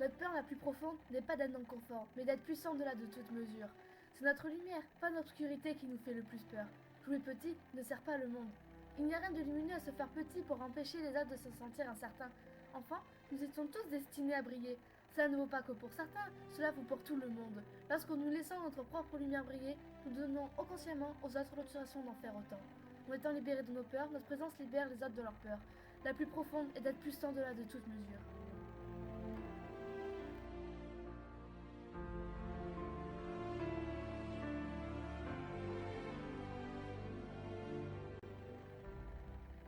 Notre peur la plus profonde n'est pas d'être dans le confort, mais d'être puissant au-delà de toute mesure. C'est notre lumière, pas notre obscurité qui nous fait le plus peur. Jouer petit ne sert pas le monde. Il n'y a rien de lumineux à se faire petit pour empêcher les autres de se sentir incertains. Enfin, nous étions tous destinés à briller. Cela ne vaut pas que pour certains, cela vaut pour tout le monde. Lorsque nous laissons notre propre lumière briller, nous donnons inconsciemment aux autres l'autorisation d'en faire autant. En étant libérés de nos peurs, notre présence libère les autres de leurs peurs. La plus profonde est d'être puissant au-delà de toute mesure.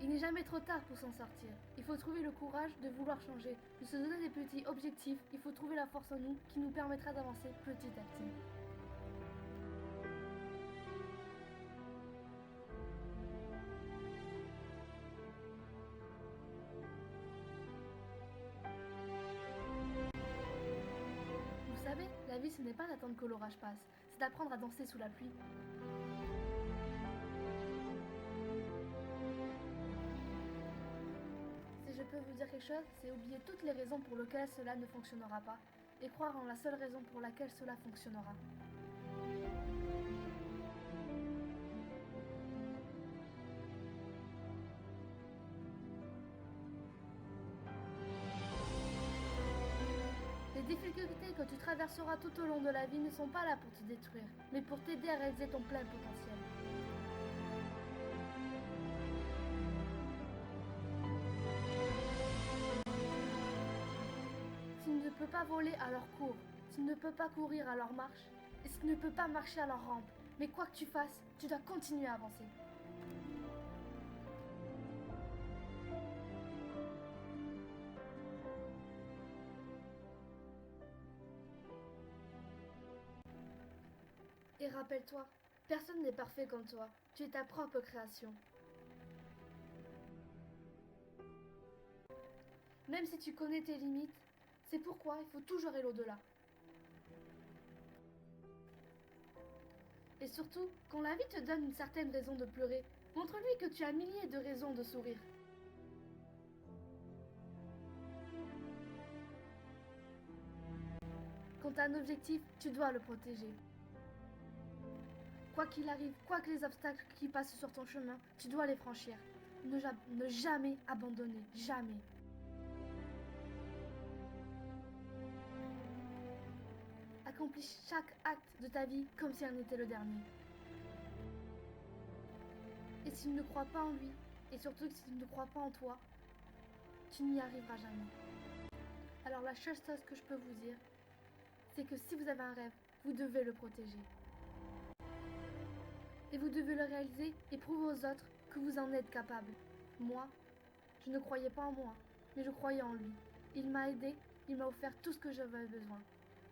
Il n'est jamais trop tard pour s'en sortir. Il faut trouver le courage de vouloir changer, de se donner des petits objectifs. Il faut trouver la force en nous qui nous permettra d'avancer petit à petit. Vous savez, la vie ce n'est pas d'attendre que l'orage passe, c'est d'apprendre à danser sous la pluie. Si je peux vous dire quelque chose, c'est oublier toutes les raisons pour lesquelles cela ne fonctionnera pas et croire en la seule raison pour laquelle cela fonctionnera. Les difficultés que tu traverseras tout au long de la vie ne sont pas là pour te détruire, mais pour t'aider à réaliser ton plein potentiel. Tu ne peux pas voler, alors cours. Tu ne peux pas courir, alors marche. Et tu ne peux pas marcher, alors rampe. Mais quoi que tu fasses, tu dois continuer à avancer. Et rappelle-toi, personne n'est parfait comme toi. Tu es ta propre création. Même si tu connais tes limites, c'est pourquoi il faut toujours aller au-delà. Et surtout, quand la vie te donne une certaine raison de pleurer, montre-lui que tu as milliers de raisons de sourire. Quand tu as un objectif, tu dois le protéger. Quoi qu'il arrive, quoi que les obstacles qui passent sur ton chemin, tu dois les franchir. Ne jamais abandonner, jamais. Accomplis chaque acte de ta vie comme si en était le dernier. Et si tu ne crois pas en lui, et surtout si tu ne crois pas en toi, tu n'y arriveras jamais. Alors la seule chose que je peux vous dire, c'est que si vous avez un rêve, vous devez le protéger. Et vous devez le réaliser et prouver aux autres que vous en êtes capable. Moi, je ne croyais pas en moi, mais je croyais en lui. Il m'a aidé, il m'a offert tout ce que j'avais besoin.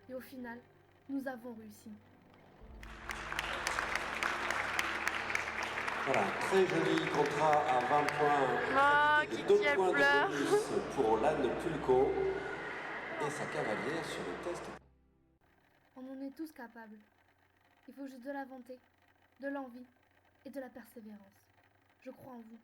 Et au final, nous avons réussi. Voilà, très joli contrat à 20 points. Oh, Et 2 Kiki, points elle pleure. de bonus pour l'âne Pulco et sa cavalière sur le test. On en est tous capables. Il faut juste de la volonté, de l'envie et de la persévérance. Je crois en vous.